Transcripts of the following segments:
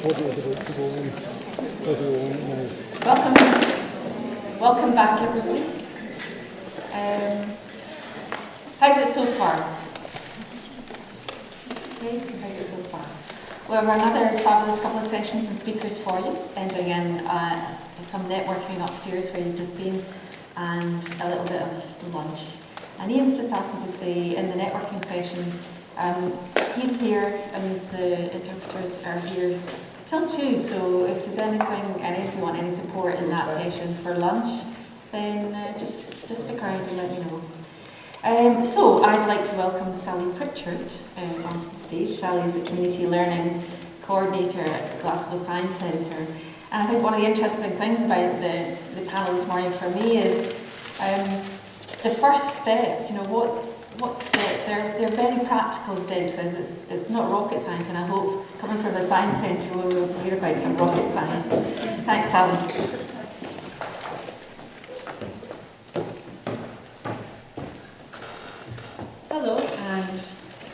Welcome back, everybody. How's it so far? Okay, how's it so far? We have another fabulous couple of sessions and speakers for you, ending in some networking upstairs where you've just been, and a little bit of lunch. And Ian's just asked me to say in the networking session, he's here and the interpreters are here till 2, so if there's anything, and if you want any support in that session for lunch, then just stick around and let me know. So I'd like to welcome Sally Pritchard onto the stage. Sally is the Community Learning Coordinator at Glasgow Science Centre. And I think one of the interesting things about the panel this morning for me is the first steps, what steps, they're very practical steps. It's not rocket science, and I hope coming from the Science Centre we'll be able to hear about some rocket science. Thanks, Sally. Hello, and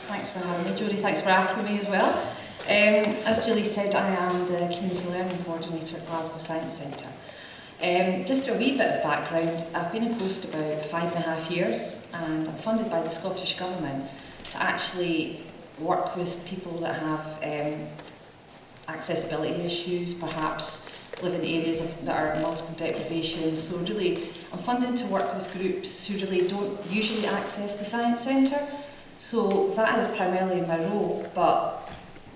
thanks for having me. Jodie, thanks for asking me as well. As Julie said, I am the Community Learning Coordinator at Glasgow Science Centre. Just a wee bit of background. I've been in post about 5.5 years, and I'm funded by the Scottish Government to actually work with people that have accessibility issues, perhaps live in areas that are multiple deprivation. So really, I'm funded to work with groups who really don't usually access the Science Centre. So that is primarily my role, but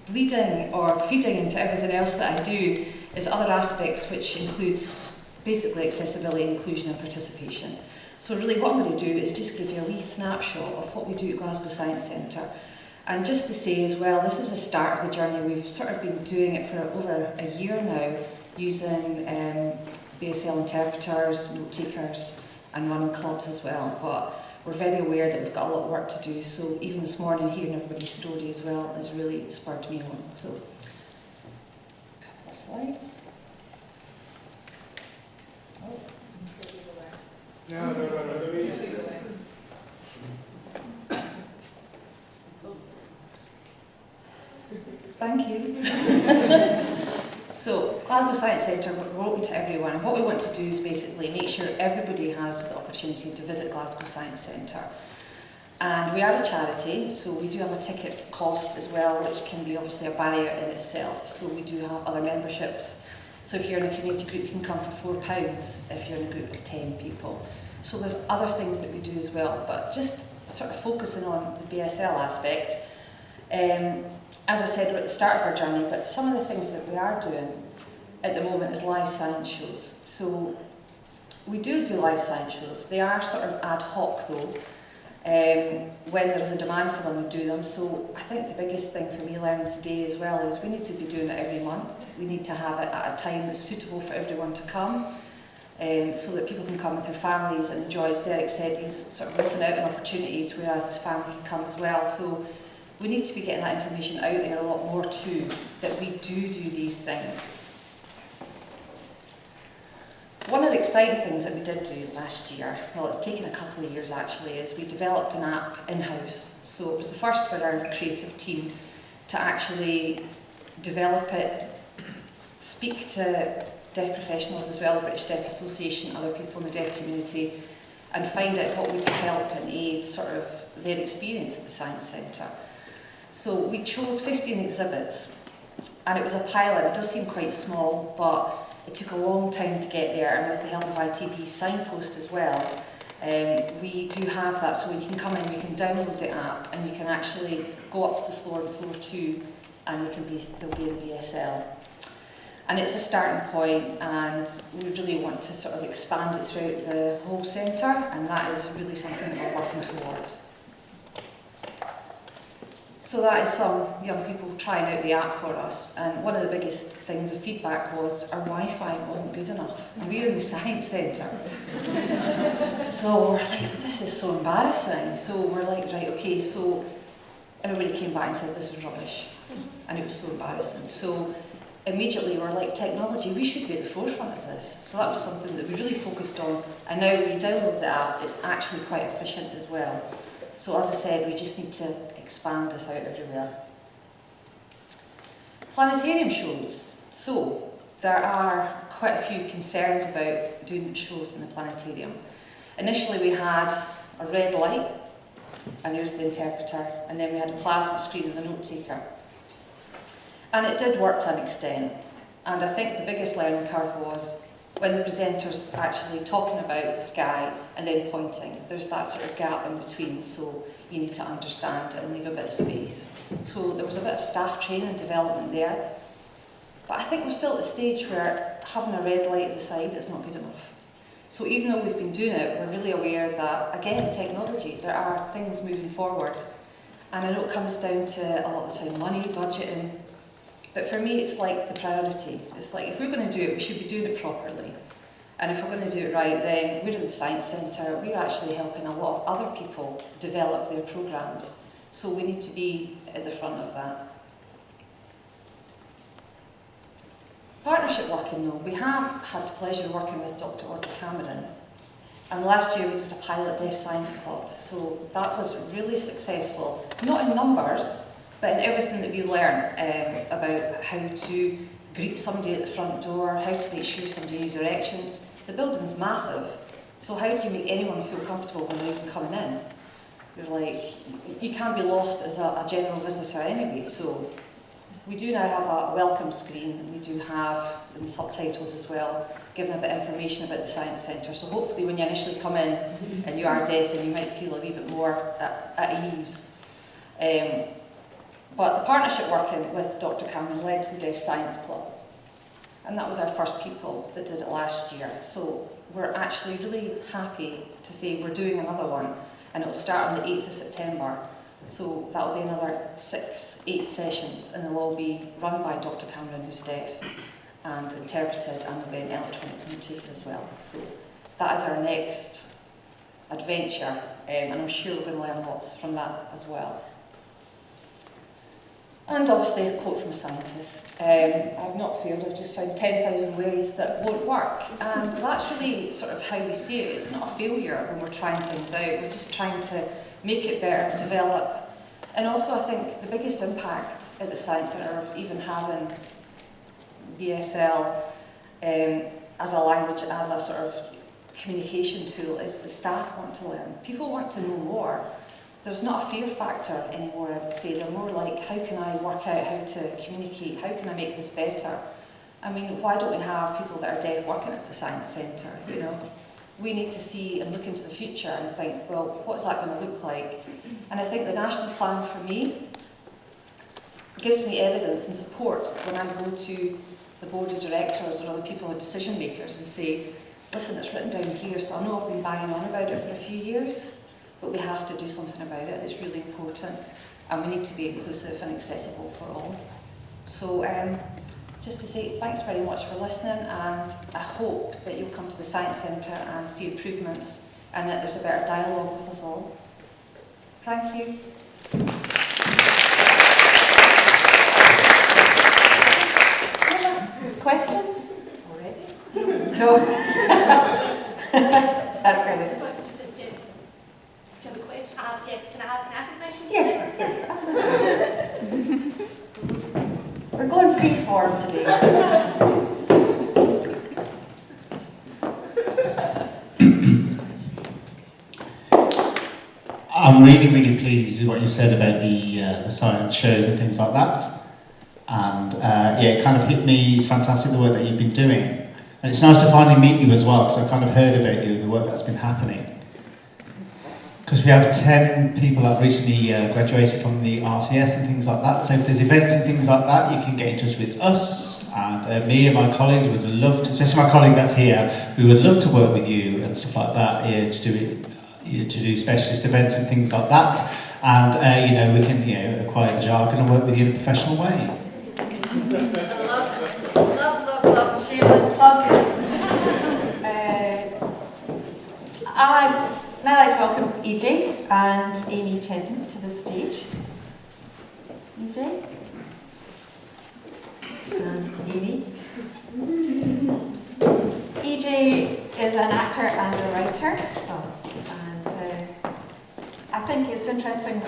bleeding or feeding into everything else that I do is other aspects, which includes basically accessibility, inclusion and participation. So really what I'm going to do is just give you a wee snapshot of what we do at Glasgow Science Centre. And just to say as well, this is the start of the journey. We've sort of been doing it for over a year now, using BSL interpreters, note takers and running clubs as well. But we're very aware that we've got a lot of work to do. So even this morning, hearing everybody's story as well has really spurred me on. So, a couple of slides. Oh. No. Thank you. So, Glasgow Science Centre, we're open to everyone, and what we want to do is basically make sure everybody has the opportunity to visit Glasgow Science Centre. And we are a charity, so we do have a ticket cost as well, which can be obviously a barrier in itself. So we do have other memberships. So if you're in a community group, you can come for £4 if you're in a group of 10 people. So there's other things that we do as well, but just sort of focusing on the BSL aspect. As I said, we're at the start of our journey, but some of the things that we are doing at the moment is live science shows. So we do live science shows. They are sort of ad hoc though. When there is a demand for them, we do them. So I think the biggest thing for me learning today as well is we need to be doing it every month. We need to have it at a time that's suitable for everyone to come, so that people can come with their families and enjoy, as Derek said, he's sort of missing out on opportunities, whereas his family can come as well. So we need to be getting that information out there a lot more too, that we do these things. One of the exciting things that we did do last year, well it's taken a couple of years actually, is we developed an app in-house. So it was the first for our creative team to actually develop it, speak to deaf professionals as well, the British Deaf Association, other people in the deaf community, and find out what would help and aid sort of their experience at the Science Centre. So we chose 15 exhibits, and it was a pilot. It does seem quite small, but it took a long time to get there, and with the help of ITV Signpost as well, we do have that. So when you can come in, you can download the app, and you can actually go up to the floor, floor 2, and they'll be in BSL. And it's a starting point, and we really want to sort of expand it throughout the whole centre, and that is really something that we're working toward. So that is some young people trying out the app for us, and one of the biggest things of feedback was our Wi-Fi wasn't good enough. And we're in the Science Centre. So we're like, this is so embarrassing. So we're like, right, okay, so everybody came back and said this is rubbish. And it was so embarrassing. So immediately we're like, technology, we should be at the forefront of this. So that was something that we really focused on, and now when you download the app, it's actually quite efficient as well. So as I said, we just need to expand this out everywhere. Planetarium shows. So, there are quite a few concerns about doing shows in the planetarium. Initially we had a red light, and there's the interpreter, and then we had a plasma screen and the note taker. And it did work to an extent, and I think the biggest learning curve was when the presenter's actually talking about the sky and then pointing. There's that sort of gap in between, so you need to understand and leave a bit of space. So there was a bit of staff training and development there, but I think we're still at the stage where having a red light at the side is not good enough. So even though we've been doing it, we're really aware that, again, technology, there are things moving forward. And I know it comes down to a lot of the time money, budgeting, but for me it's like the priority. It's like if we're going to do it, we should be doing it properly. And if we're going to do it right, then we're in the Science Centre, we're actually helping a lot of other people develop their programmes. So we need to be at the front of that. Partnership working though, we have had the pleasure of working with Dr. Cameron, and last year we did a pilot Deaf Science Club, so that was really successful, not in numbers, but in everything that we learned about how to greet somebody at the front door, how to make sure somebody knew directions. The building's massive, so how do you make anyone feel comfortable when they're even coming in? You're like, you can't be lost as a general visitor anyway, so we do now have a welcome screen. We do have in subtitles as well, giving a bit of information about the Science Centre. So hopefully when you initially come in and you are deaf, then you might feel a wee bit more at ease. But the partnership working with Dr. Cameron led to the Deaf Science Club. And that was our first people that did it last year. So we're actually really happy to say we're doing another one, and it'll start on the 8th of September. So that'll be another 8 sessions, and they'll all be run by Dr. Cameron, who's deaf, and interpreted, and there'll be an electronic note taker as well. So that is our next adventure, and I'm sure we're going to learn lots from that as well. And obviously a quote from a scientist. I've not failed, I've just found 10,000 ways that won't work. And that's really sort of how we see it. It's not a failure when we're trying things out, we're just trying to make it better, develop. And also I think the biggest impact at the Science Centre of even having BSL as a language, as a sort of communication tool, is the staff want to learn. People want to know more. There's not a fear factor anymore, I would say. They're more like, how can I work out how to communicate? How can I make this better? I mean, why don't we have people that are deaf working at the Science Centre, you know? We need to see and look into the future and think, well, what's that going to look like? And I think the national plan for me gives me evidence and supports when I go to the board of directors or other people, the decision makers, and say, listen, it's written down here, so I know I've been banging on about it for a few years, but we have to do something about it. It's really important, and we need to be inclusive and accessible for all. So just to say thanks very much for listening, and I hope that you'll come to the Science Centre and see improvements, and that there's a better dialogue with us all. Thank you. Question? Already? No. That's brilliant. Can I ask a question? Yes, absolutely. We're going free form today. I'm really pleased with what you said about the science shows and things like that. And yeah, it kind of hit me. It's fantastic the work that you've been doing. And it's nice to finally meet you as well, because I kind of heard about you, the work that's been happening. Because we have 10 people that have recently graduated from the RCS and things like that. So if there's events and things like that, you can get in touch with us, and me and my colleagues would love to, especially my colleague that's here, we would love to work with you and stuff like that, to do specialist events and things like that. And you know, we can acquire the jargon and work with you in a professional way. Love, shameless plug. I'd now like to welcome EJ and Amy Chesney to the stage. EJ and Amy. EJ is an actor and a writer, and I think it's interesting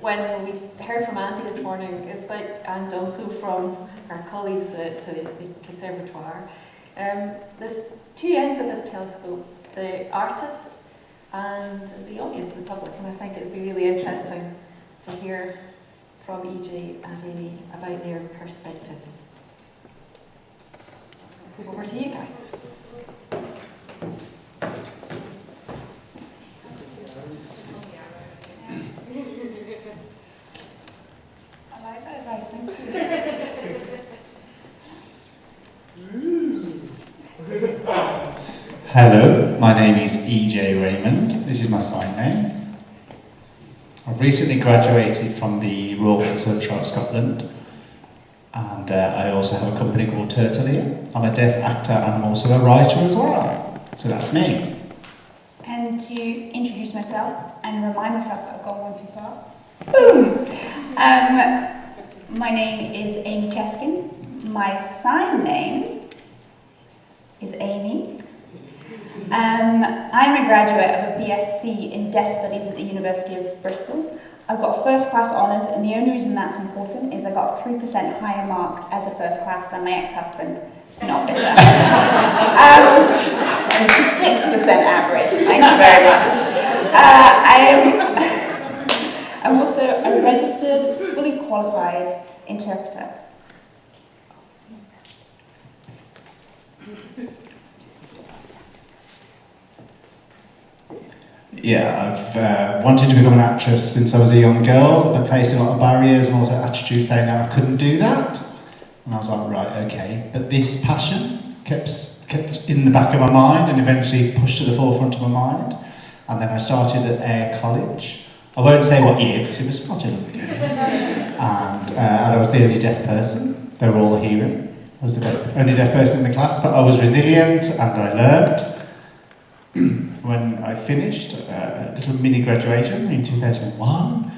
when we heard from Andy this morning, is that, and also from our colleagues at the Conservatoire, there's two ends of this telescope, the artist and the audience, the public, and I think it would be really interesting to hear from EJ and Amy about their perspective. Over to you guys. I like that advice, thank you. Hello, my name is EJ Raymond. This is my sign name. I've recently graduated from the Royal Conservatoire of Scotland, and I also have a company called Turtle here. I'm a deaf actor and I'm also a writer as well. So that's me. And to introduce myself and remind myself that I've gone one too far. Boom! My name is Amy Cheskin. My sign name is Amy. I'm a graduate of a BSc in Deaf Studies at the University of Bristol. I got first class honours, and the only reason that's important is I got a 3% higher mark as a first class than my ex-husband. It's not bitter. 76% average, thank you very much. I'm also a registered, fully qualified interpreter. Yeah, I've wanted to become an actress since I was a young girl, but faced a lot of barriers and also attitudes saying that I couldn't do that. And I was like, right, okay. But this passion kept in the back of my mind and eventually pushed to the forefront of my mind. And then I started at Ayr College. I won't say what year because it was far too long ago. And I was the only deaf person. They were all hearing. I was the only deaf person in the class, but I was resilient and I learned. When I finished a little mini graduation in 2001,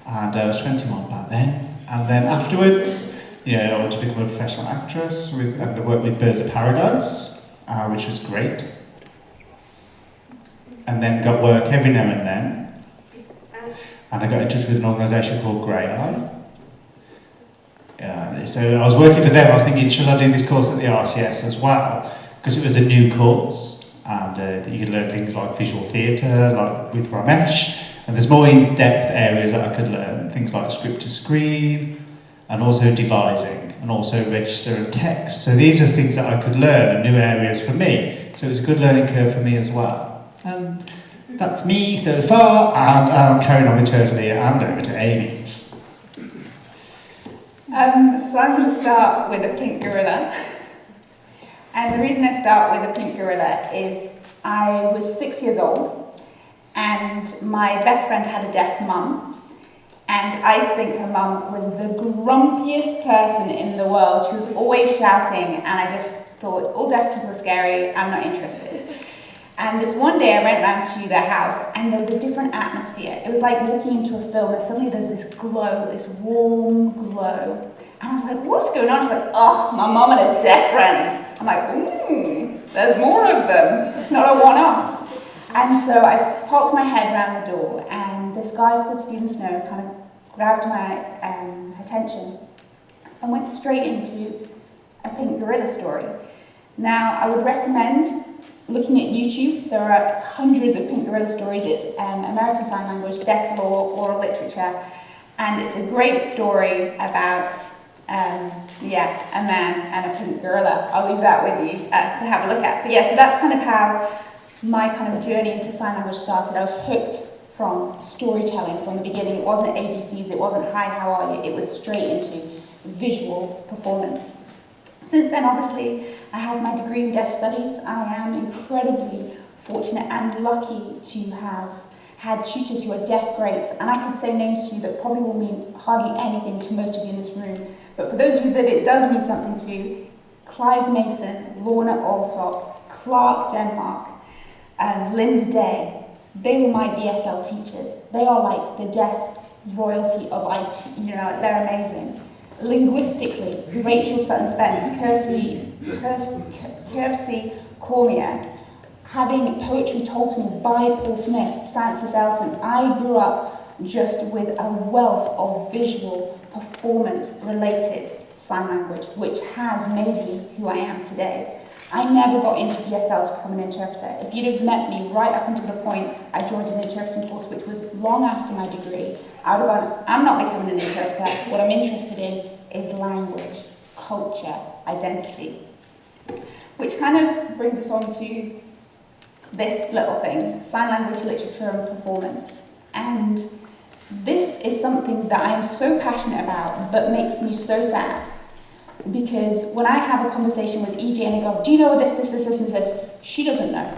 and I was 21 back then. And then afterwards, I wanted to become a professional actress, and I worked with Birds of Paradise, which was great. And then got work every now and then. And I got in touch with an organisation called Grey Eye. So I was working for them. I was thinking, should I do this course at the RCS as well? Because it was a new course. And you could learn things like visual theatre, like with Ramesh, and there's more in-depth areas that I could learn, things like script to screen, and also devising, and also register and text. So these are things that I could learn, and new areas for me. So it was a good learning curve for me as well. And that's me so far, and I'm carrying on with Turtle here and over to Amy. So I'm going to start with a pink gorilla. And the reason I start with a pink gorilla is I was 6 years old and my best friend had a deaf mum, and I used to think her mum was the grumpiest person in the world. She was always shouting, and I just thought, all deaf people are scary, I'm not interested. And this one day I went round to their house and there was a different atmosphere. It was like looking into a film and suddenly there's this glow, this warm glow. And I was like, what's going on? She's like, oh, my mum and her deaf friends. I'm like, there's more of them. It's not a one-off. And so I popped my head around the door, and this guy called Stephen Snow kind of grabbed my attention and went straight into a pink gorilla story. Now, I would recommend looking at YouTube. There are hundreds of pink gorilla stories. It's American Sign Language, deaf law, oral literature, and it's a great story about a man and a pink gorilla. I'll leave that with you to have a look at. But yeah, so that's kind of how my kind of journey into sign language started. I was hooked from storytelling from the beginning. It wasn't ABCs, it wasn't hi, how are you? It was straight into visual performance. Since then, obviously, I have my degree in deaf studies. I am incredibly fortunate and lucky to have had tutors who are deaf greats, and I could say names to you that probably will mean hardly anything to most of you in this room, but for those of you that it does mean something to, Clive Mason, Lorna Alsop, Clark Denmark, and Linda Day, they were my BSL teachers. They are like the deaf royalty of IT, they're amazing. Linguistically, Rachel Sutton Spence, Kirsty Cormier, having poetry told to me by Paul Smith, Francis Elton. I grew up just with a wealth of visual performance-related sign language, which has made me who I am today. I never got into BSL to become an interpreter. If you'd have met me right up until the point I joined an interpreting course, which was long after my degree, I would have gone, I'm not becoming an interpreter. What I'm interested in is language, culture, identity. Which kind of brings us on to this little thing, sign language, literature and performance. And this is something that I'm so passionate about, but makes me so sad. Because when I have a conversation with EJ and I go, do you know this, and this, she doesn't know.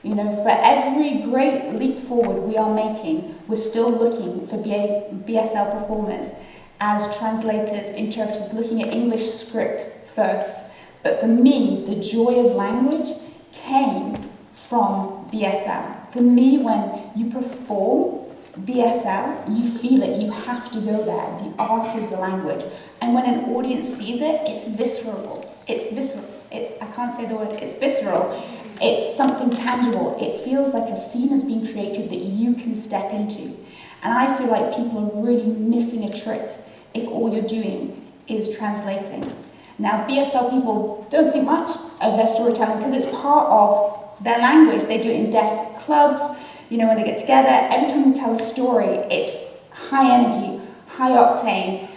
You know, for every great leap forward we are making, we're still looking for BSL performers as translators, interpreters, looking at English script first. But for me, the joy of language came from BSL. For me, when you perform BSL, you feel it, you have to go there. The art is the language. And when an audience sees it, it's visceral. It's visceral. I can't say the word, it's visceral. It's something tangible. It feels like a scene has been created that you can step into. And I feel like people are really missing a trick if all you're doing is translating. Now, BSL people don't think much of their storytelling because it's part of their language. They do it in deaf clubs, you know, when they get together. Every time they tell a story, it's high energy, high octane,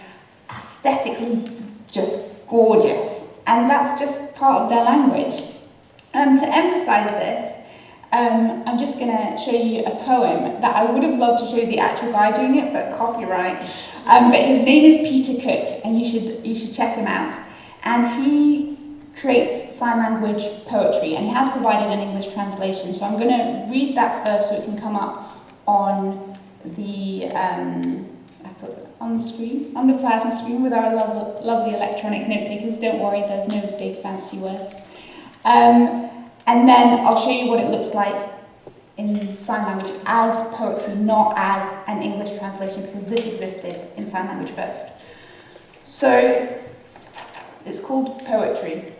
aesthetically just gorgeous. And that's just part of their language. To emphasize this, I'm just going to show you a poem that I would have loved to show the actual guy doing it, but copyright. But his name is Peter Cook, and you should check him out. And he creates sign language poetry, and he has provided an English translation. So I'm going to read that first so it can come up on the screen, on the plasma screen with our lovely electronic note takers. Don't worry, there's no big fancy words. And then I'll show you what it looks like in sign language as poetry, not as an English translation, because this existed in sign language first. So it's called Poetry.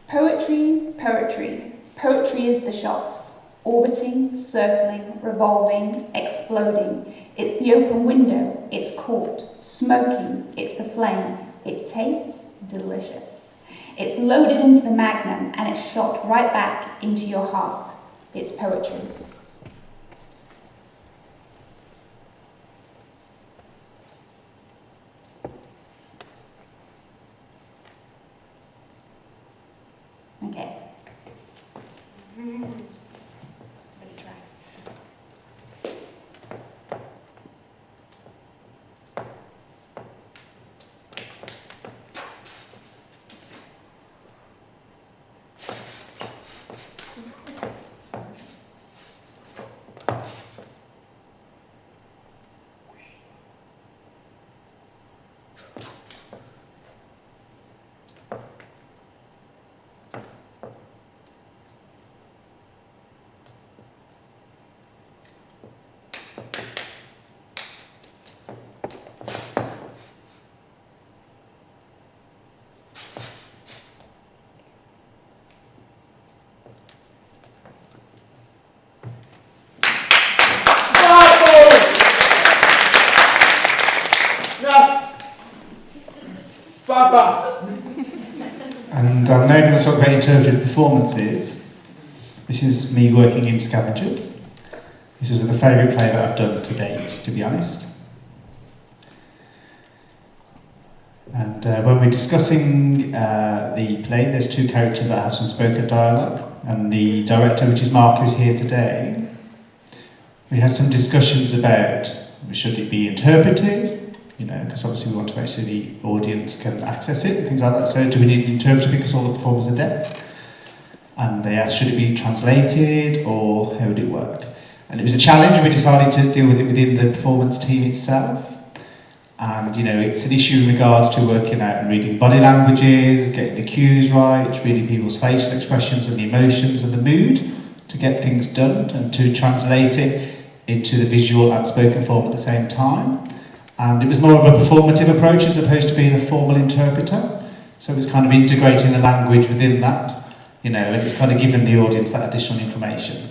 Poetry, poetry. Poetry is the shot. Orbiting, circling, revolving, exploding. It's the open window. It's caught. Smoking. It's the flame. It tastes delicious. It's loaded into the magnum and it's shot right back into your heart. It's poetry. Okay. Let me try. And I'm now going to talk about interpreted performances. This is me working in Scavengers. This is the favourite play that I've done to date, to be honest. And when we're discussing the play, there's two characters that have some spoken dialogue, and the director, which is Mark, who's here today, we had some discussions about should it be interpreted, you know, because obviously we want to make sure the audience can access it and things like that. So do we need an interpreter because all the performers are deaf? And they asked, should it be translated or how would it work? And it was a challenge, and we decided to deal with it within the performance team itself. And, you know, it's an issue in regards to working out and reading body languages, getting the cues right, reading people's facial expressions and the emotions and the mood to get things done and to translate it into the visual and spoken form at the same time. And it was more of a performative approach as opposed to being a formal interpreter. So it was kind of integrating the language within that. you know, and it's kind of given the audience that additional information.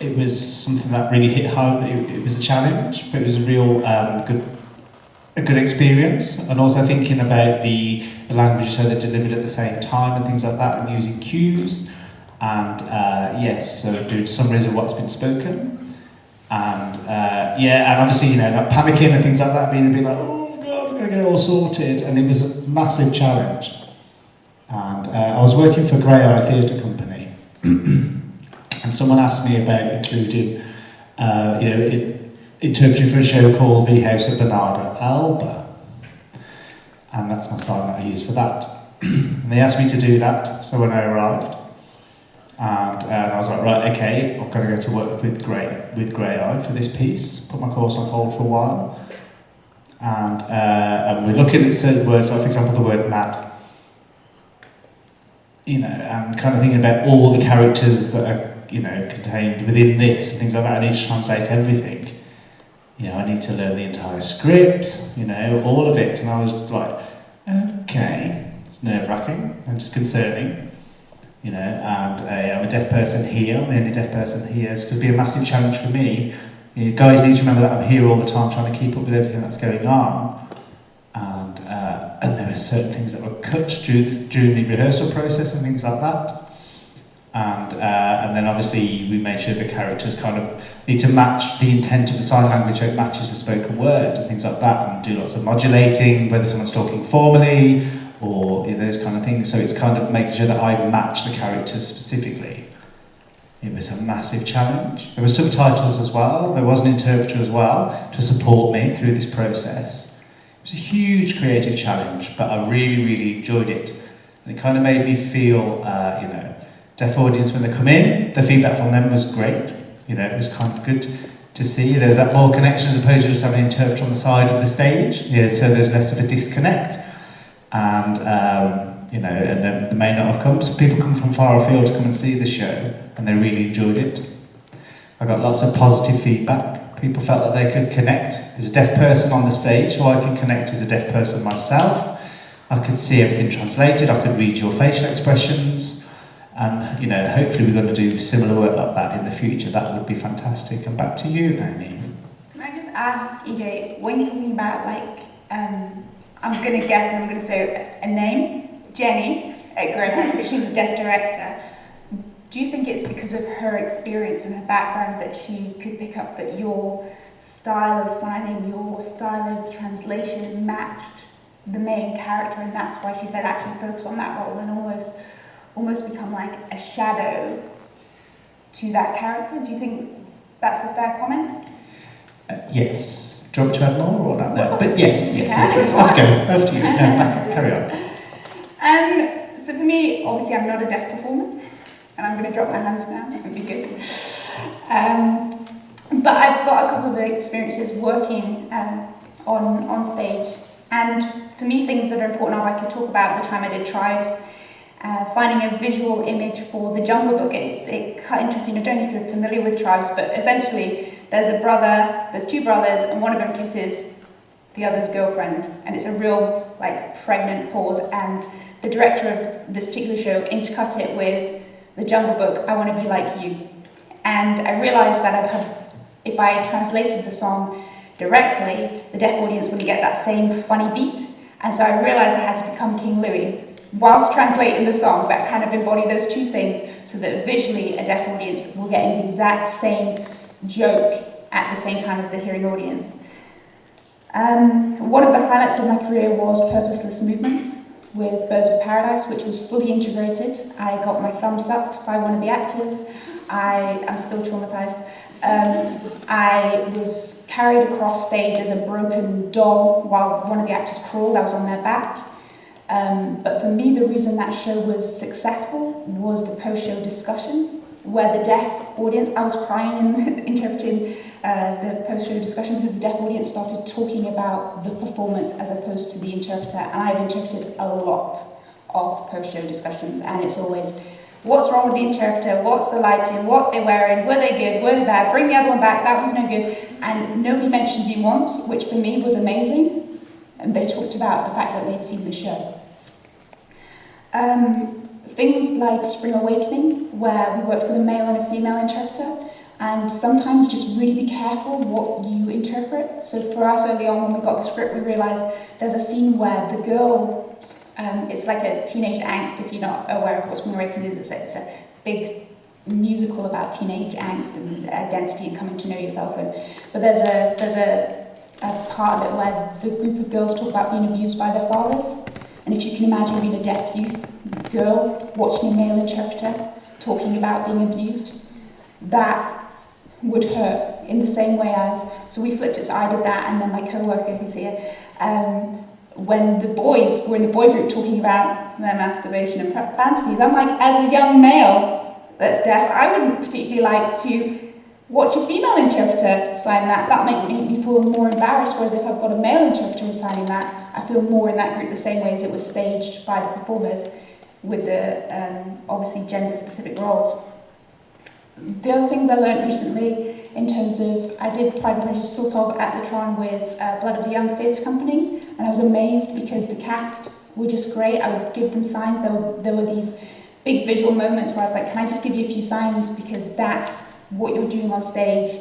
It was something that really hit home. It was a challenge, but it was a real good experience. And also thinking about the language show that delivered at the same time and things like that, and using cues, and yes, so doing summaries of what's been spoken, and yeah, and obviously, you know, like panicking and things like that, being a bit like, oh god, I'm gonna get it all sorted, and it was a massive challenge. And I was working for Grey Eye Theatre Company, and someone asked me about including, you know, interpreting for a show called The House of Bernarda Alba, and that's my sign that I use for that. And they asked me to do that, so when I arrived, and I was like, right, okay, I'm going to go to work with Grey Eye for this piece, put my course on hold for a while, and we're looking at certain words, like for example the word mad, you know, and kind of thinking about all the characters that are, you know, contained within this and things like that. I need to translate everything. You know, I need to learn the entire script, you know, all of it. And I was like, okay, it's nerve-wracking and it's concerning, you know, and I'm a deaf person here, I'm the only deaf person here. It's going to be a massive challenge for me. You guys need to remember that I'm here all the time trying to keep up with everything that's going on. And there were certain things that were cut during the rehearsal process and things like that. And then obviously we made sure the characters kind of need to match the intent of the sign language so it matches the spoken word and things like that, and do lots of modulating, whether someone's talking formally or, you know, those kind of things. So it's kind of making sure that I match the characters specifically. It was a massive challenge. There were subtitles as well. There was an interpreter as well to support me through this process. It was a huge creative challenge, but I really, really enjoyed it. And it kind of made me feel, you know, deaf audience when they come in, the feedback from them was great. You know, it was kind of good to see. There's that more connection as opposed to just having an interpreter on the side of the stage. Yeah, so there's less of a disconnect. And, you know, and then they may not have come. So people come from far afield to come and see the show, and they really enjoyed it. I got lots of positive feedback. People felt that they could connect. There's a deaf person on the stage, so I can connect as a deaf person myself. I could see everything translated. I could read your facial expressions. And, you know, hopefully we're going to do similar work like that in the future. That would be fantastic. And back to you, Naomi. Can I just ask, EJ, when you're talking about, like, I'm going to guess and I'm going to say a name, Jenny at Grey Eye, because she's a deaf director, do you think it's because of her experience and her background that she could pick up that your style of signing, your style of translation matched the main character, and that's why she said actually focus on that role and almost become like a shadow to that character? Do you think that's a fair comment? Yes. Do you want me to add more or not? No, but yes. Off to you. No, back, carry on. So for me, obviously I'm not a deaf performer, and I'm going to drop my hands now, that would be good. But I've got a couple of experiences working on stage, and for me things that are important are, I could talk about the time I did Tribes, finding a visual image for the Jungle Book. It's quite interesting. I don't know if you're familiar with Tribes, but essentially there's two brothers, and one of them kisses the other's girlfriend, and it's a real like pregnant pause, and the director of this particular show intercut it with the Jungle Book, I Want to Be Like You. And I realised that if I translated the song directly, the deaf audience wouldn't get that same funny beat, and so I realised I had to become King Louis whilst translating the song, but kind of embody those two things so that visually a deaf audience will get the exact same joke at the same time as the hearing audience. One of the highlights of my career was Purposeless Movements with Birds of Paradise, which was fully integrated. I got my thumb sucked by one of the actors. I am still traumatized. I was carried across stage as a broken doll while one of the actors crawled. I was on their back. But for me, the reason that show was successful was the post-show discussion, where the deaf audience, I was crying in interpreting the post-show discussion because the deaf audience started talking about the performance as opposed to the interpreter. And I've interpreted a lot of post-show discussions, and it's always, what's wrong with the interpreter, what's the lighting, what they're wearing, were they good, were they bad, bring the other one back, that one's no good. And nobody mentioned me once, which for me was amazing. And they talked about the fact that they'd seen the show. things like Spring Awakening, where we worked with a male and a female interpreter, and sometimes just really be careful what you interpret. So for us early on when we got the script, we realised there's a scene where the girl, it's like a teenage angst, if you're not aware of what Spring Awakening is. It's a big musical about teenage angst and identity and coming to know yourself. But there's a part of it where the group of girls talk about being abused by their fathers. And if you can imagine being a deaf youth girl watching a male interpreter talking about being abused, that would hurt in the same way as, so we flipped it, so I did that, and then my co-worker who's here, when the boys were in the boy group talking about their masturbation and fantasies, I'm like, as a young male that's deaf, I wouldn't particularly like to watch a female interpreter sign that. That might make me feel more embarrassed, whereas if I've got a male interpreter signing that, I feel more in that group the same way as it was staged by the performers with the obviously gender-specific roles. The other things I learned recently in terms of, I did Pride and Prejudice sort of at the Tron with Blood of the Young Theatre Company, and I was amazed because the cast were just great. I would give them signs. There were these big visual moments where I was like, can I just give you a few signs, because that's what you're doing on stage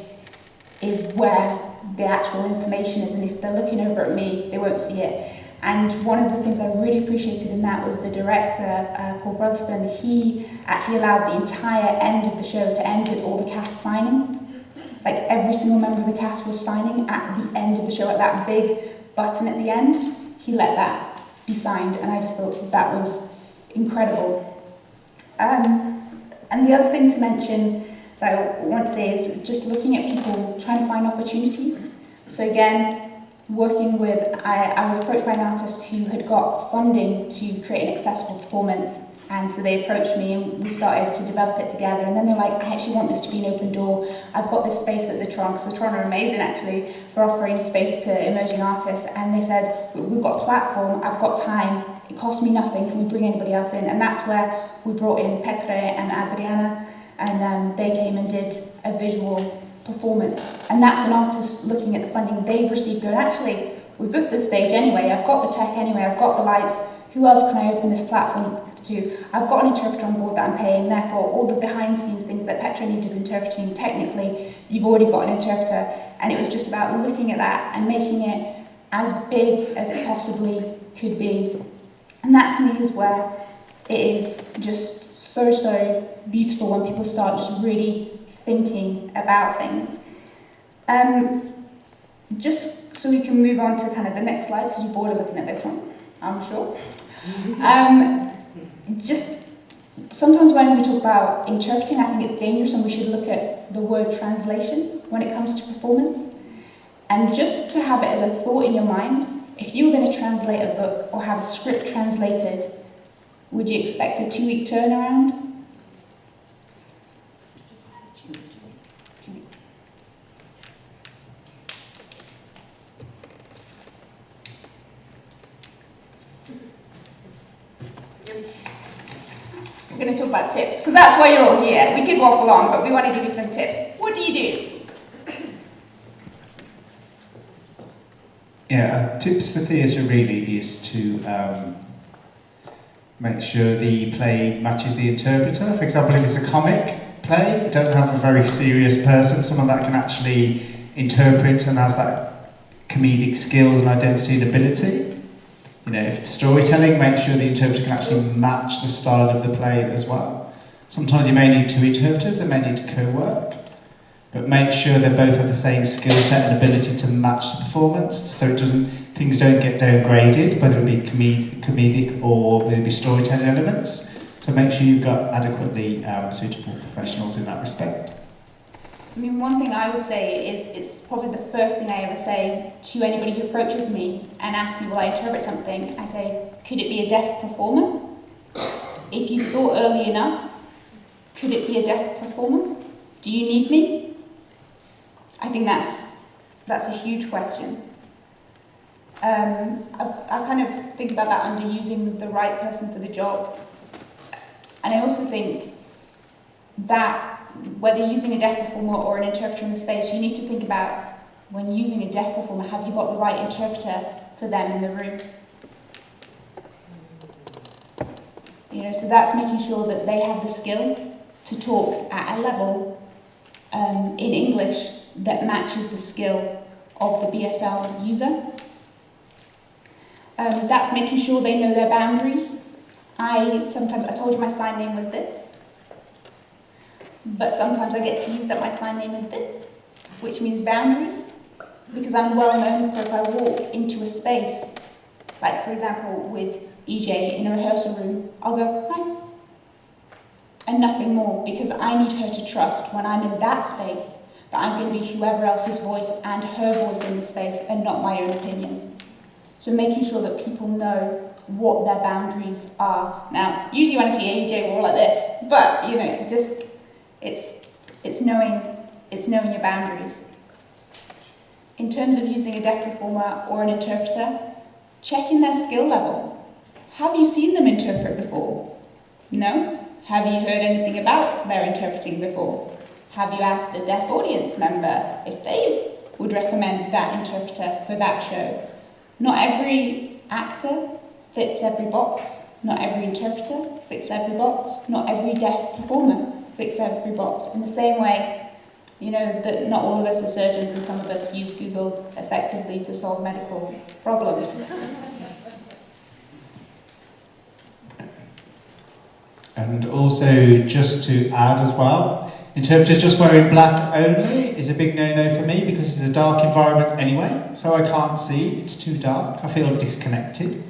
is where the actual information is, and if they're looking over at me, they won't see it. And one of the things I really appreciated in that was the director, Paul Brotherston. He actually allowed the entire end of the show to end with all the cast signing. Like every single member of the cast was signing at the end of the show, at that big button at the end. He let that be signed, and I just thought that was incredible. And the other thing to mention that I want to say is just looking at people trying to find opportunities. So again, working with, I was approached by an artist who had got funding to create an accessible performance, and so they approached me and we started to develop it together, and then they're like, I actually want this to be an open door. I've got this space at the Tron, because the Tron are amazing actually for offering space to emerging artists, and they said, we've got a platform, I've got time, it costs me nothing, can we bring anybody else in? And that's where we brought in Petre and Adriana, and they came and did a visual performance. And that's an artist looking at the funding they've received going, actually, we booked this stage anyway, I've got the tech anyway, I've got the lights, who else can I open this platform to? I've got an interpreter on board that I'm paying, therefore all the behind the scenes things that Petra needed interpreting, technically, you've already got an interpreter. And it was just about looking at that and making it as big as it possibly could be. And that to me is where it is just so beautiful when people start just really thinking about things. Just so we can move on to kind of the next slide, because you're bored of looking at this one, I'm sure. Just sometimes when we talk about interpreting, I think it's dangerous, and we should look at the word translation when it comes to performance. And just to have it as a thought in your mind, if you were going to translate a book or have a script translated, would you expect a 2-week turnaround? We're going to talk about tips, because that's why you're all here. We could waffle on, but we want to give you some tips. What do you do? Yeah, tips for theatre really is to make sure the play matches the interpreter. For example, if it's a comic play, don't have a very serious person, someone that can actually interpret and has that comedic skills and identity and ability. You know, if it's storytelling, make sure the interpreter can actually match the style of the play as well. Sometimes you may need 2 interpreters, they may need to co-work, but make sure they both have the same skill set and ability to match the performance, so things don't get downgraded, whether it be comedic or whether it be storytelling elements. So make sure you've got adequately suitable professionals in that respect. I mean, one thing I would say is, it's probably the first thing I ever say to anybody who approaches me and asks me, will I interpret something? I say, could it be a deaf performer? If you thought early enough, could it be a deaf performer? Do you need me? I think that's a huge question. I kind of think about that under using the right person for the job. And I also think that whether you're using a deaf performer or an interpreter in the space, you need to think about, when using a deaf performer, have you got the right interpreter for them in the room? You So that's making sure that they have the skill to talk at a level in English that matches the skill of the BSL user. That's making sure they know their boundaries. I told you my sign name was this, but sometimes I get teased that my sign name is this, which means boundaries, because I'm well known for if I walk into a space, like for example with EJ in a rehearsal room, I'll go, hi, and nothing more, because I need her to trust when I'm in that space that I'm going to be whoever else's voice and her voice in the space and not my own opinion. So making sure that people know what their boundaries are. Now, usually when I see EJ, we're all like this, but it's knowing your boundaries. In terms of using a deaf performer or an interpreter, checking their skill level. Have you seen them interpret before? No? Have you heard anything about their interpreting before? Have you asked a deaf audience member if they would recommend that interpreter for that show? Not every actor fits every box. Not every interpreter fits every box. Not every deaf performer fits every box. In the same way, that not all of us are surgeons and some of us use Google effectively to solve medical problems. And also, just to add as well, interpreters just wearing black only is a big no-no for me because it's a dark environment anyway, so I can't see, it's too dark, I feel disconnected.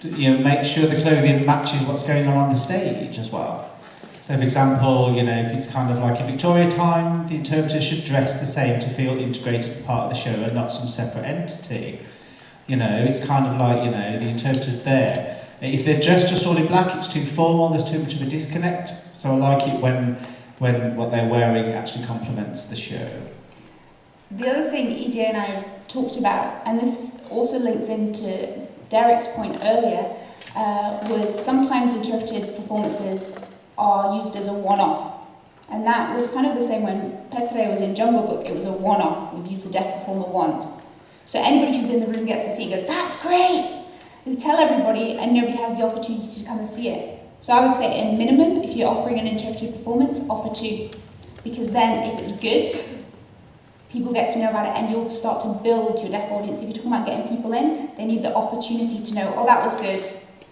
Make sure the clothing matches what's going on the stage as well. So for example, if it's kind of like a Victoria time, the interpreter should dress the same to feel integrated part of the show and not some separate entity. It's kind of like, the interpreter's there. If they're dressed just all in black, it's too formal, there's too much of a disconnect. So I like it when what they're wearing actually complements the show. The other thing EJ and I have talked about, and this also links into Derek's point earlier, was sometimes interpreted performances are used as a one-off. And that was kind of the same when Petre was in Jungle Book, it was a one-off, we'd use a deaf performer once. So anybody who's in the room gets to see it, goes, that's great! They tell everybody and nobody has the opportunity to come and see it. So I would say at minimum, if you're offering an interpretive performance, offer 2. Because then if it's good, people get to know about it and you'll start to build your deaf audience. If you're talking about getting people in, they need the opportunity to know, oh, that was good,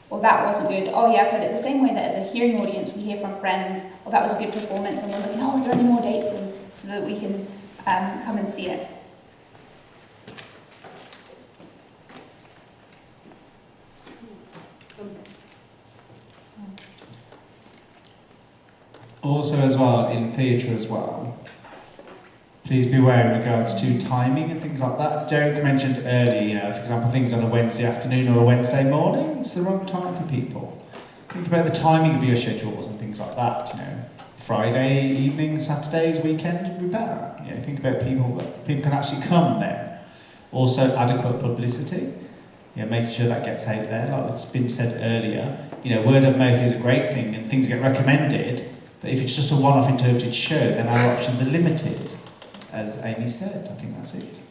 or that wasn't good. Oh yeah, I've heard it the same way that as a hearing audience, we hear from friends, oh, that was a good performance, and we're looking, oh, are there any more dates? And so that we can come and see it. Also as well, in theatre as well, please be aware in regards to timing and things like that. Derek mentioned earlier, for example, things on a Wednesday afternoon or a Wednesday morning, it's the wrong time for people. Think about the timing of your schedules and things like that, Friday evening, Saturdays, weekends would be better. Think about people can actually come then. Also adequate publicity, making sure that gets out there, like it's been said earlier. Word of mouth is a great thing and things get recommended, but if it's just a one-off interpreted show, then our options are limited. As Amy said, I think that's it.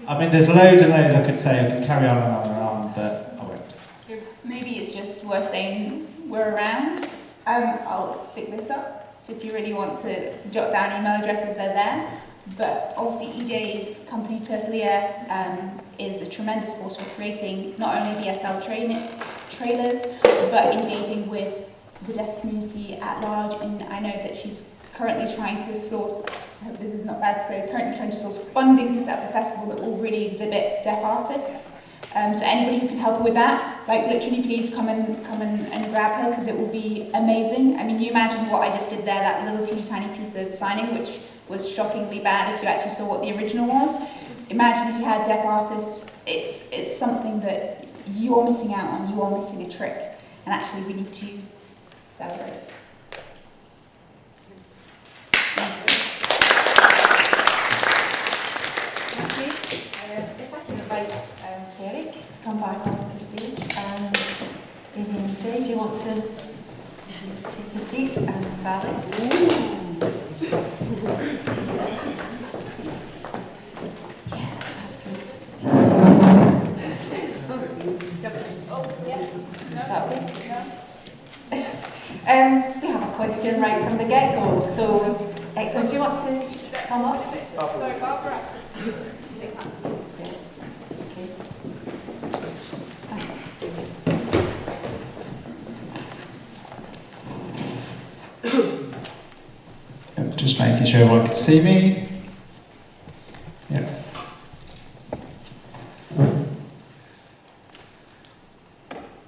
I mean, there's loads and loads I could say, I could carry on and on and on, but I won't. Maybe it's just worth saying we're around. I'll stick this up, so if you really want to jot down email addresses, they're there. But obviously EJ's company, Tertullier, is a tremendous force for creating not only BSL trailers, but engaging with the deaf community at large. And I know that she's currently trying to source, I hope this is not bad to say, currently trying to source funding to set up a festival that will really exhibit deaf artists. So anybody who can help her with that, literally please come and grab her, because it will be amazing. I mean, you imagine what I just did there, that little teeny tiny piece of signing, which was shockingly bad if you actually saw what the original was. Imagine if you had deaf artists, it's something that you are missing out on, you are missing a trick, and actually we need to celebrate. If I can invite Derek to come back onto the stage, and Amy and Jay, do you want to take a seat? And Sally? Yeah, that's good. Oh, yes. We have a question right from the get-go. So, excellent. Do you want to come up? Sorry, Barbara. Just making sure everyone can see me. Yeah.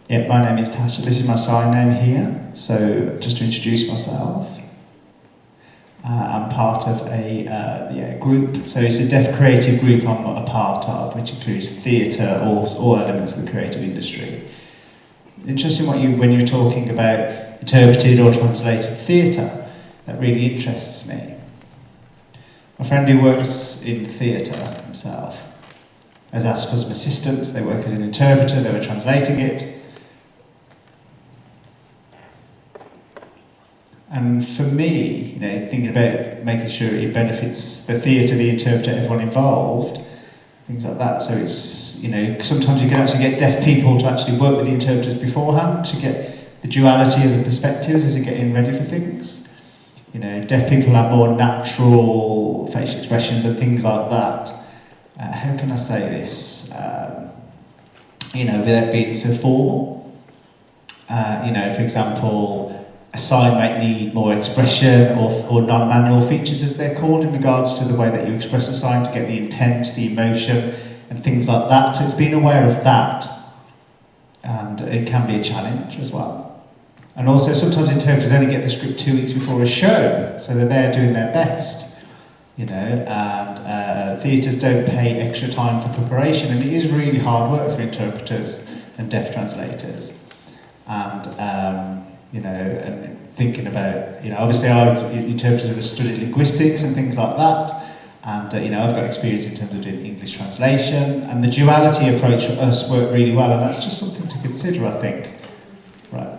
Yeah, my name is Tasha. This is my sign name here. So, just to introduce myself, I'm part of a group. So it's a deaf creative group I'm a part of, which includes theatre, all elements of the creative industry. Interesting when you're talking about interpreted or translated theatre. That really interests me. My friend who works in theatre himself has asked for some assistance. They work as an interpreter, they were translating it. And for me, thinking about making sure it benefits the theatre, the interpreter, everyone involved, things like that. So it's, sometimes you can actually get deaf people to actually work with the interpreters beforehand to get the duality of the perspectives as you're getting ready for things. Deaf people have more natural facial expressions and things like that. How can I say this? Without being so formal. For example, a sign might need more expression or non-manual features, as they're called, in regards to the way that you express a sign to get the intent, the emotion, and things like that. So it's being aware of that, and it can be a challenge as well. And also, sometimes interpreters only get the script 2 weeks before a show, so they're there doing their best, and theatres don't pay extra time for preparation, and it is really hard work for interpreters and deaf translators. And, and thinking about, obviously interpreters have studied linguistics and things like that, and, I've got experience in terms of doing English translation, and the duality approach for us worked really well, and that's just something to consider, I think. Right.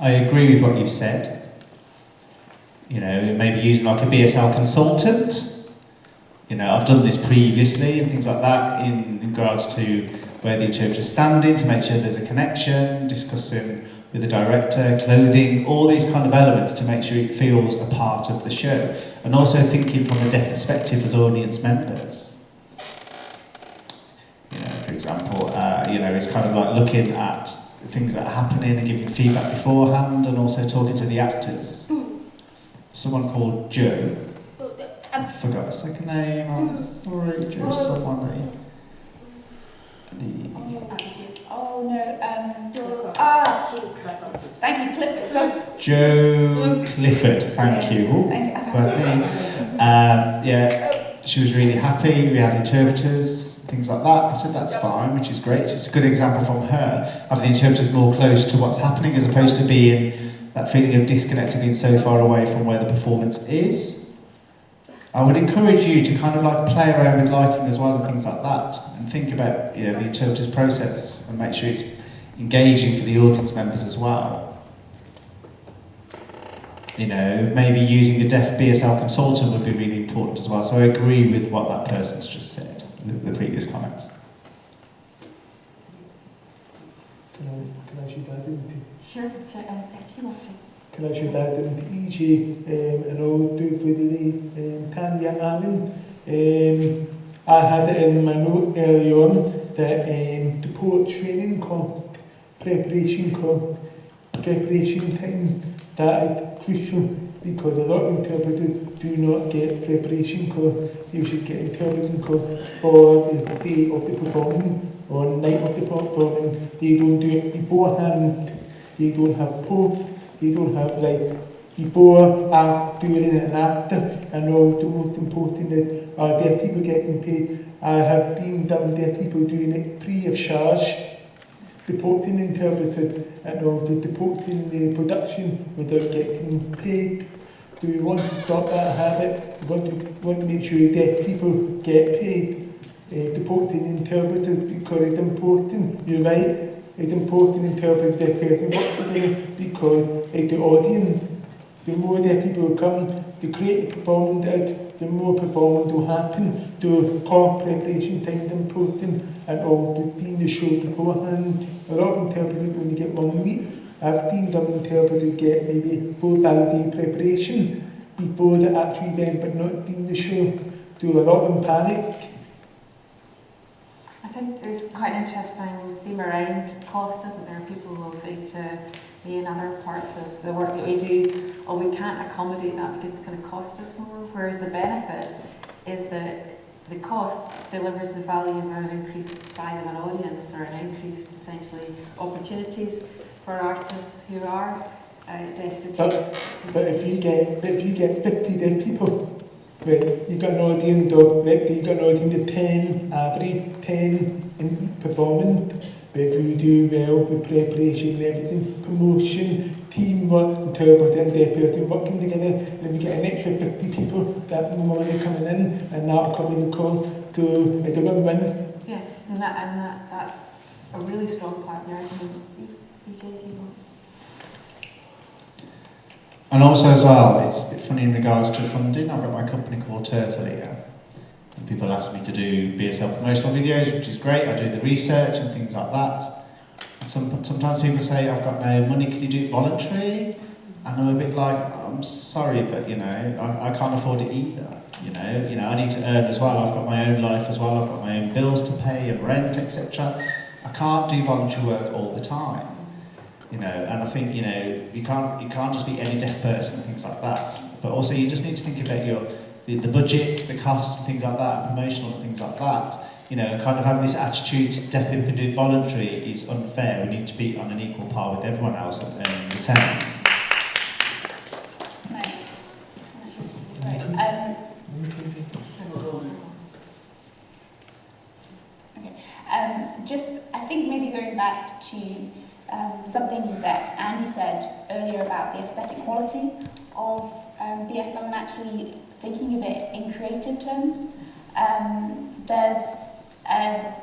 I agree with what you've said. Maybe using like a BSL consultant. I've done this previously and things like that in regards to where the interpreter's standing to make sure there's a connection, discussing with the director, clothing, all these kind of elements to make sure it feels a part of the show. And also thinking from a deaf perspective as audience members. For example, it's kind of like looking at things that are happening and giving feedback beforehand, and also talking to the actors. Someone called Joe. I forgot her second name. I'm sorry, Joe. Someone. Thank you, Clifford. Joe Clifford. Thank you. She was really happy. We had interpreters, things like that. I said that's fine, which is great. It's a good example from her of the interpreters more close to what's happening, as opposed to being that feeling of disconnected, being so far away from where the performance is. I would encourage you to kind of like play around with lighting as well and things like that, and think about the interpreter's process and make sure it's engaging for the audience members as well. Maybe using a deaf BSL consultant would be really important as well. So I agree with what that person's just said, the previous comments. Can I shoot that into? Sure, if you want to. Can I shoot that into EJ and I'll do for the Tanya Allen? I had it in my note early on that the port training preparation time, that is crucial, because a lot of interpreters do not get preparation call. You should get interpreting call for the day of the performance or night of the performance. They don't do it beforehand. They don't have post. They don't have before, after, during and after. And all the most important is, are deaf people getting paid? I have deemed them deaf people doing it free of charge. Deporting interpreted and all the deporting the production without getting paid. Do we want to stop that habit? We want to make sure deaf people get paid. Deporting interpreters because it's important. You're right. it's important to interpret the person work together because the audience, the more the people who come to create the performance out, the more performance will happen. The core preparation time is important and all to clean the show beforehand. A lot of interpreters only get 1 week. I've seen some interpreters get maybe 4-5 day preparation before the actual event but not clean the show. So a lot of them panic. I think there's quite an interesting theme around cost, isn't there? People will say to me in other parts of the work that we do, oh, we can't accommodate that because it's going to cost us more, whereas the benefit is that the cost delivers the value of an increased size of an audience or an increased, essentially, opportunities for artists who are deaf to take. But if you get 50 deaf people, right, you got an audience of, you got an audience of 10, average 10 in each performance. But if you do well with preparation and everything, promotion, teamwork, interpreter and deaf person working together, then we get an extra 50 people, that more money coming in, and that'll cover the cost. So it's a win-win. Yeah, and that's a really strong part there. EJ, do you want? And also as well, it's a bit funny in regards to funding. I've got my company called Turtle here. And people ask me to do BSL promotional videos, which is great. I do the research and things like that. And sometimes people say, I've got no money, can you do it voluntary? And I'm a bit like, I'm sorry, but I can't afford it either. You know, I need to earn as well. I've got my own life as well. I've got my own bills to pay and rent, etc. I can't do voluntary work all the time. And I think, you can't just be any deaf person and things like that. But also you just need to think about the budgets, the costs and things like that, and promotional and things like that. Kind of having this attitude, deaf people can do it voluntary is unfair. We need to be on an equal par with everyone else and the same. Nice. Just, I think maybe going back to something that Andy said earlier about the aesthetic quality of BSL and actually thinking of it in creative terms. There's an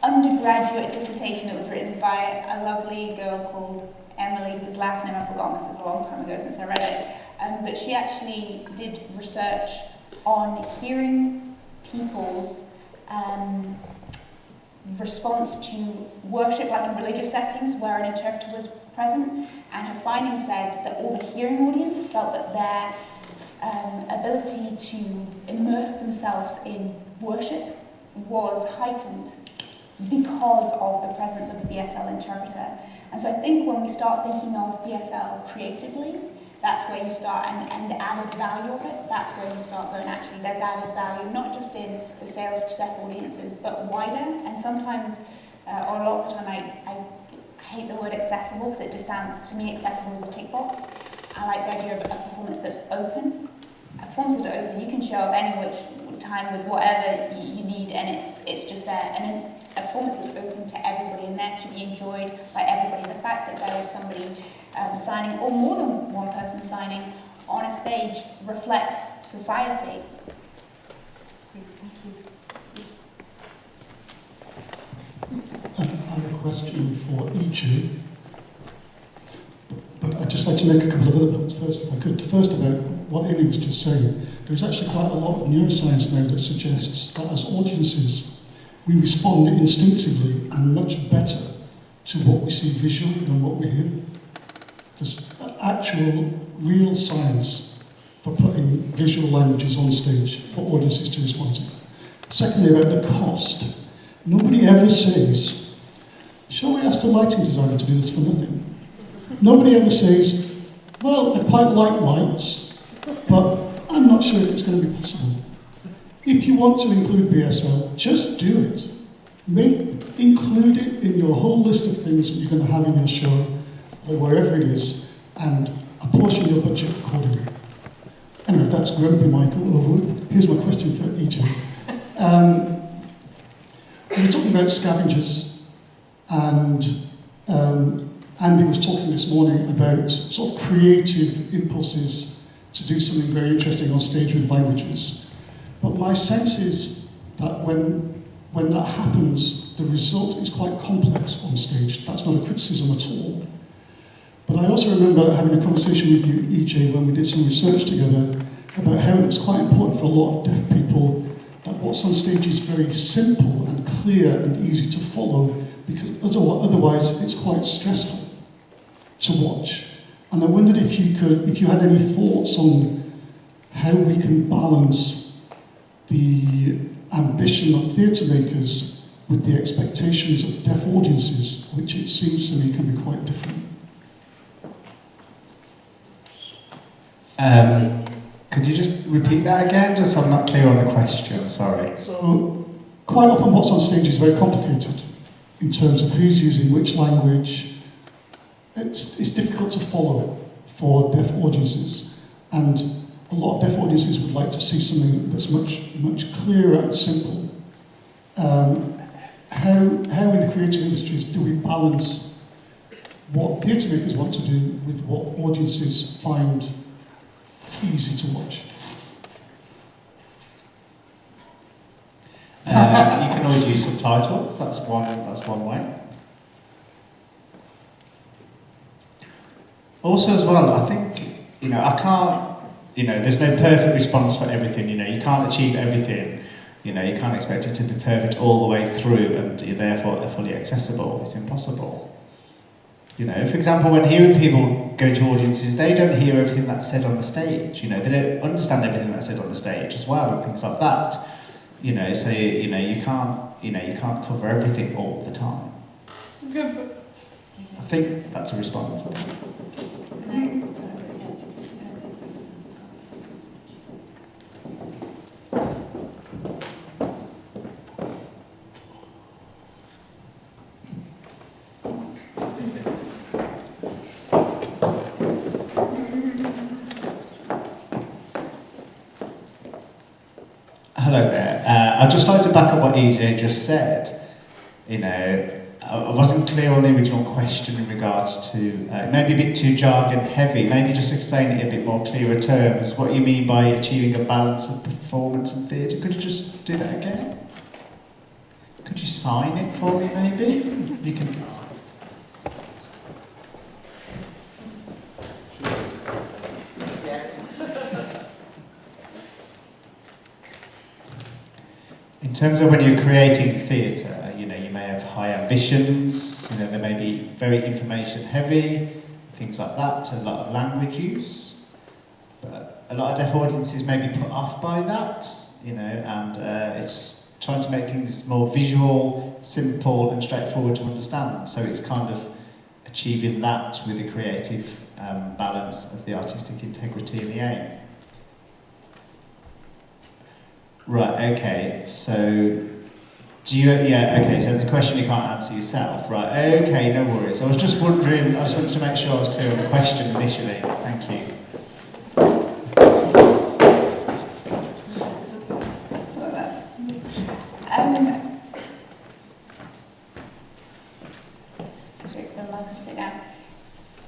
undergraduate dissertation that was written by a lovely girl called Emily, whose last name I've forgotten, this is a long time ago since I read it, but she actually did research on hearing people's response to worship, like in religious settings where an interpreter was present, and her findings said that all the hearing audience felt that their ability to immerse themselves in worship was heightened because of the presence of the BSL interpreter. And so I think when we start thinking of BSL creatively, that's where you start, and the added value of it, that's where you start going, actually, there's added value, not just in the sales to deaf audiences, but wider. And sometimes, or a lot of the time, I hate the word accessible, because it just sounds, to me, accessible as a tick box. I like the idea of a performance that's open. A performance that's open, you can show up any which time with whatever you need, and it's just there. And a performance that's open to everybody and there to be enjoyed by everybody. The fact that there is somebody signing, or more than one person signing, on a stage reflects society. Thank you. I have a question for each of you, but I'd just like to make a couple of other points first, if I could. First, about what Amy was just saying, there's actually quite a lot of neuroscience now that suggests that as audiences, we respond instinctively and much better to what we see visually than what we hear. There's actual, real science for putting visual languages on stage for audiences to respond to. Secondly, about the cost. Nobody ever says, shall we ask the lighting designer to do this for nothing? Nobody ever says, well, I quite like lights, but I'm not sure if it's going to be possible. If you want to include BSL, just do it. Include it in your whole list of things that you're going to have in your show, or wherever it is, and apportion your budget accordingly. Anyway, that's grumpy Michael over with. Here's my question for each of you. We were talking about scavengers, and Andy was talking this morning about sort of creative impulses to do something very interesting on stage with languages. But my sense is that when that happens, the result is quite complex on stage. That's not a criticism at all. But I also remember having a conversation with you, EJ, when we did some research together about how it's quite important for a lot of deaf people that what's on stage is very simple and clear and easy to follow, because otherwise it's quite stressful to watch. And I wondered if you had any thoughts on how we can balance the ambition of theatre makers with the expectations of deaf audiences, which it seems to me can be quite different. Could you just repeat that again, just so I'm not clear on the question, sorry. So, quite often what's on stage is very complicated in terms of who's using which language. It's difficult to follow for deaf audiences, and a lot of deaf audiences would like to see something that's much clearer and simple. How in the creative industries do we balance what theatre makers want to do with what audiences find easy to watch? You can always use subtitles. That's one way. Also, as well, I think I can't. There's no perfect response for everything. You can't achieve everything. You can't expect it to be perfect all the way through, and therefore fully accessible. It's impossible. For example, when hearing people go to audiences, they don't hear everything that's said on the stage. They don't understand everything that's said on the stage as well, and things like that. So you can't cover everything all the time. I think that's a response. Hello there. I'd just like to back up what EJ just said. I wasn't clear on the original question in regards to, maybe a bit too jargon heavy, maybe just explain it in a bit more clearer terms, what you mean by achieving a balance of performance and theatre. Could you just do that again? Could you sign it for me maybe? You can. In terms of when you're creating theatre, you may have high ambitions, they may be very information heavy, things like that, a lot of language use. But a lot of deaf audiences may be put off by that, and it's trying to make things more visual, simple and straightforward to understand. So it's kind of achieving that with a creative balance of the artistic integrity and the aim. Right, okay, so so the question you can't answer yourself, right, okay, no worries. I was just wondering, I just wanted to make sure I was clear on the question initially, thank you.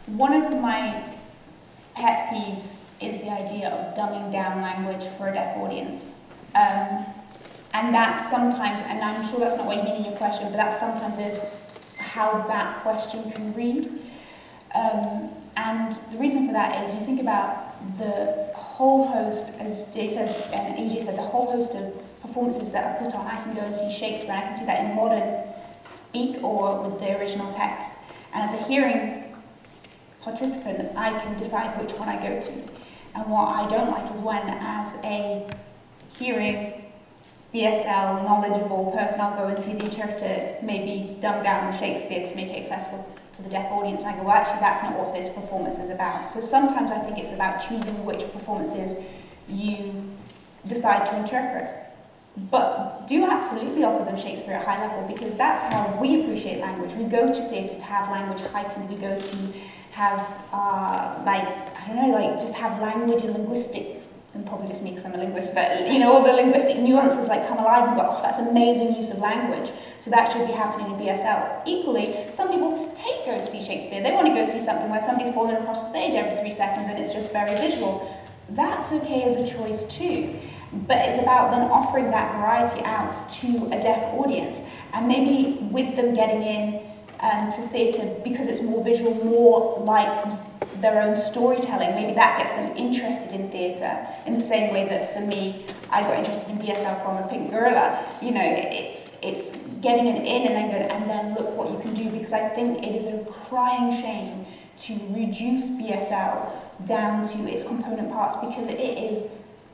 One of my pet peeves is the idea of dumbing down language for a deaf audience. And that sometimes, and I'm sure that's not what you mean in your question, but that sometimes is how that question can read. And the reason for that is you think about the whole host, as Jay says, and AJ said, the whole host of performances that are put on. I can go and see Shakespeare, and I can see that in modern speak or with the original text. And as a hearing participant, I can decide which one I go to. And what I don't like is when, as a hearing BSL knowledgeable person, I'll go and see the interpreter maybe dumb down Shakespeare to make it accessible for the deaf audience, and I go, well, actually that's not what this performance is about. So sometimes I think it's about choosing which performances you decide to interpret. But do absolutely offer them Shakespeare at high level, because that's how we appreciate language. We go to theatre to have language heightened, we go to have just have language and linguistic, and probably just me because I'm a linguist, but all the linguistic nuances come alive and go, oh, that's amazing use of language. So that should be happening in BSL. Equally, some people hate going to see Shakespeare. They want to go see something where somebody's falling across the stage every 3 seconds and it's just very visual. That's okay as a choice too. But it's about then offering that variety out to a deaf audience. And maybe with them getting in to theatre, because it's more visual, more like their own storytelling, maybe that gets them interested in theatre in the same way that for me, I got interested in BSL from a Pink Gorilla. You know, it's getting it in and then going, and then look what you can do, because I think it is a crying shame to reduce BSL down to its component parts, because it is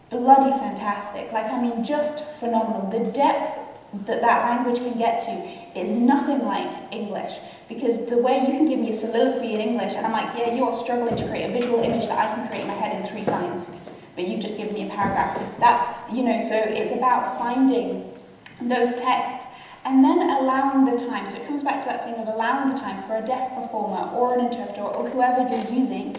bloody fantastic. Like, I mean, just phenomenal. The depth that language can get to is nothing like English, because the way you can give me a soliloquy in English and I'm like, yeah, you are struggling to create a visual image that I can create in my head in 3 signs, but you've just given me a paragraph. That's, you know, so it's about finding those texts and then allowing the time. So it comes back to that thing of allowing the time for a deaf performer or an interpreter or whoever you're using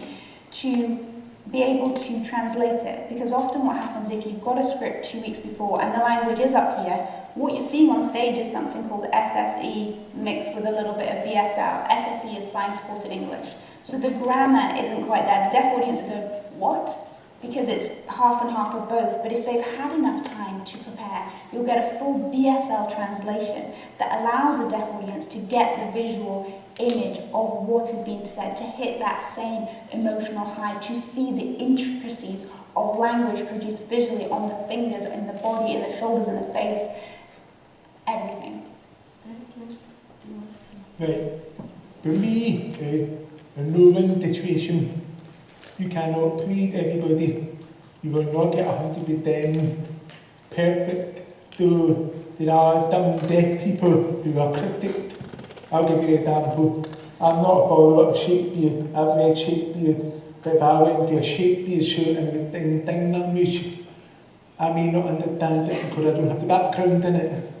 to be able to translate it. Because often what happens if you've got a script 2 weeks before and the language is up here, what you're seeing on stage is something called SSE mixed with a little bit of BSL. SSE is Sign Supported English. So the grammar isn't quite there. The deaf audience go, what? Because it's half and half of both. But if they've had enough time to prepare, you'll get a full BSL translation that allows a deaf audience to get the visual image of what is being said, to hit that same emotional high, to see the intricacies of language produced visually on the fingers, in the body, in the shoulders, in the face, everything. Right. For me, a no-win situation. You cannot please everybody. You will not get 100% perfect. Though there are dumb deaf people who are cryptic. I'll give you an example. I'm not a follower of Shakespeare. I've read Shakespeare. But if I went to a Shakespeare show and it was in sign language, I may not understand it because I don't have the background in it.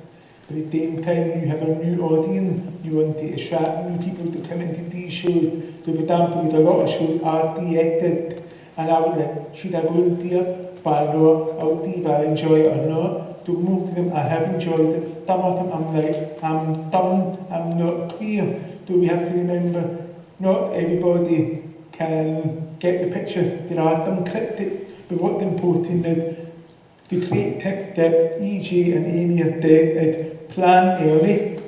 But at the same time, when you have a new audience, you want to attract new people to come into these shows. So for example, there's a lot of shows are directed, and I was like, should I go in there? Why not? I'll see if I enjoy it or not. So most of them I have enjoyed it. Some of them I'm like, I'm dumb, I'm not clear. So we have to remember, not everybody can get the picture. There are some critics, but what's important is the great tip that EJ and Amy have done is plan early.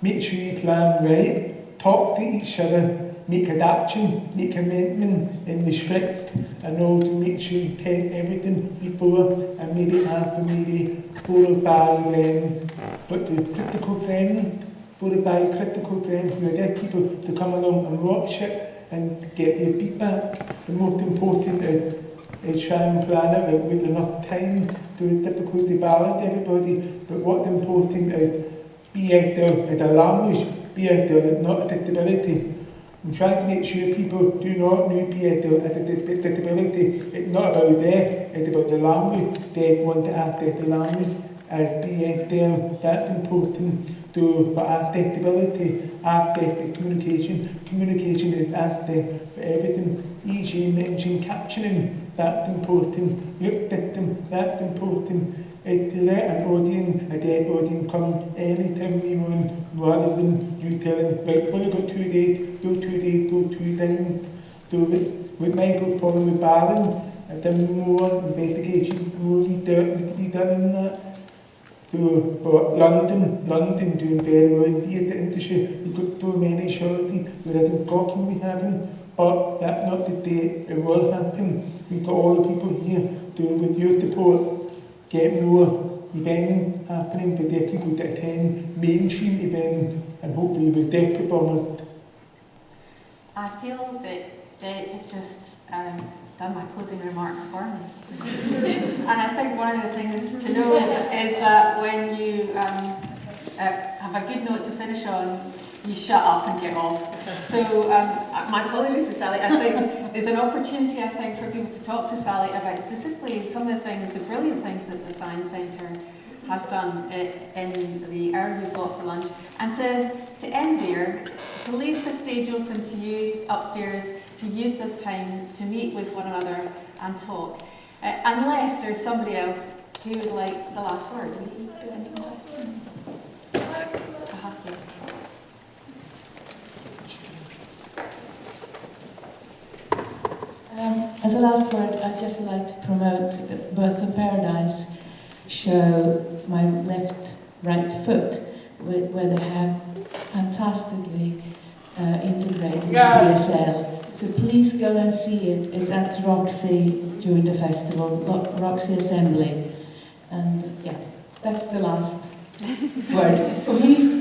Make sure you plan right. Talk to each other. Make adaptation, make amendment in the script, and also make sure you take everything before and maybe after maybe followed by critical friends, followed by critical friends who are there people to come along and watch it and get their feedback. The most important is try and plan it with enough time to difficulty balance everybody. But what's important is BSL is a language, BSL is not a disability. I'm trying to make sure people do not know BSL as a disability. It's not about them, it's about the language. They want to access the language as BSL. That's important. So for accessibility, access to communication. Communication is access for everything. EJ mentioned captioning. That's important. Look system, that's important. It's to let an audience, a deaf audience, come anytime they want, rather than you telling them, right, we've only got 2 days, go 2 days, go 2 times. So with Michael's problem with Baron, I've done more investigation, more research to be done in that. So for London doing very well in the theatre industry, we've got so many shows, whereas in Scotland we haven't. But that's not the day it will happen. We've got all the people here doing with your support, get more events happening for deaf people to attend mainstream events and hopefully with deaf performers. I feel that Dave has just done my closing remarks for me. And I think one of the things to know is that when you have a good note to finish on, you shut up and get off. So my apologies to Sally. I think there's an opportunity, I think, for people to talk to Sally about specifically some of the things, the brilliant things that the Science Centre has done in the hour we've got for lunch. And to end there, to leave the stage open to you upstairs to use this time to meet with one another and talk. Unless there's somebody else who would like the last word. As a last word, I'd just like to promote Birds of Paradise show, My Left, Right Foot, where they have fantastically integrated BSL. So please go and see it. It's at Roxy during the festival, Roxy Assembly. And yeah, that's the last word for me.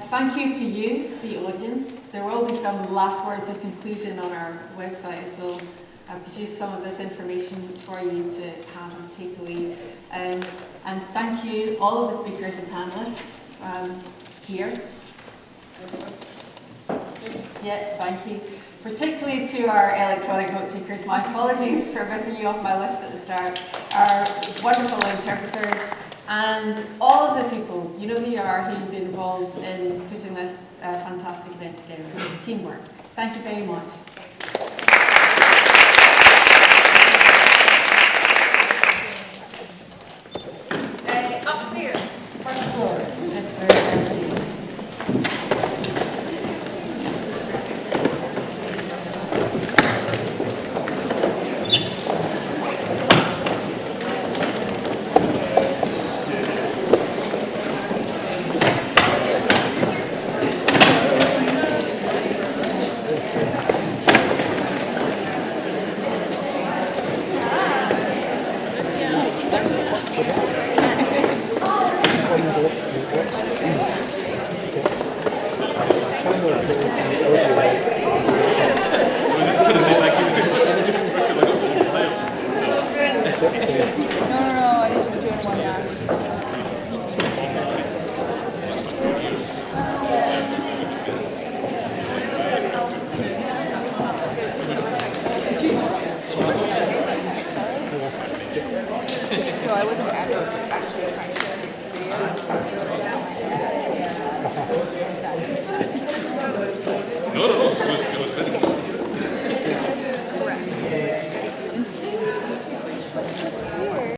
Thank you to you, the audience. There will be some last words of conclusion on our website as we'll produce some of this information for you to have and take away. And thank you, all of the speakers and panellists here. Yeah, thank you. Particularly to our electronic note takers, my apologies for missing you off my list at the start. Our wonderful interpreters and all of the people, you know who you are, who've been involved in putting this fantastic event together. Teamwork. Thank you very much. Upstairs. First floor. That's very nice. No, it was